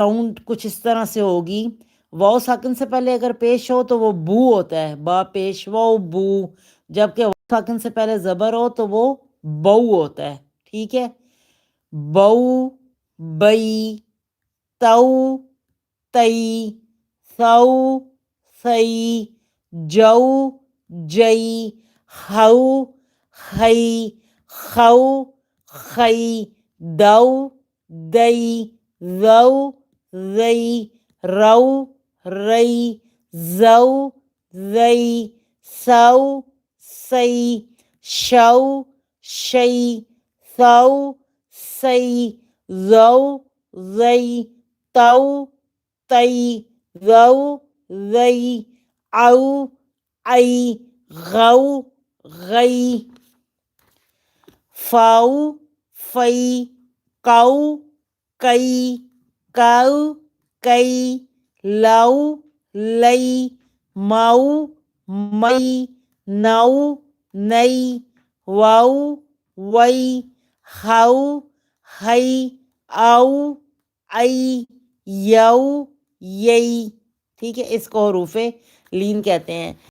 Sound कुछ इस तरह से होगी। वाव साकिन से पहले अगर पेश हो तो वो बू होता है, बा पेश वाव बू। जबकि वाव साकिन से पहले ज़बर हो तो वो बऊ होता है। ठीक है? बऊ, बई, तऊ, तई, सऊ, सई, जऊ, जई, हऊ, हई, खऊ, खई, दऊ, दई, ज़ऊ, ज़ई, रऊ, रई, ज़ऊ, ज़ई, सऊ, सई, शऊ, शई, सऊ, सई, ज़ऊ, ज़ई, तऊ, तई, ज़ऊ, ज़ई, औ, ऐ, गऊ, गई, फ़ाऊ, फ़ई, कऊ, कई, कऊ, कई, लऊ, लई, मऊ, मई, नऊ, नई, वऊ, वई, हऊ, हई, औ, ऐ, यऊ, यई। ठीक है? इसको हरूफ़े लीन कहते हैं।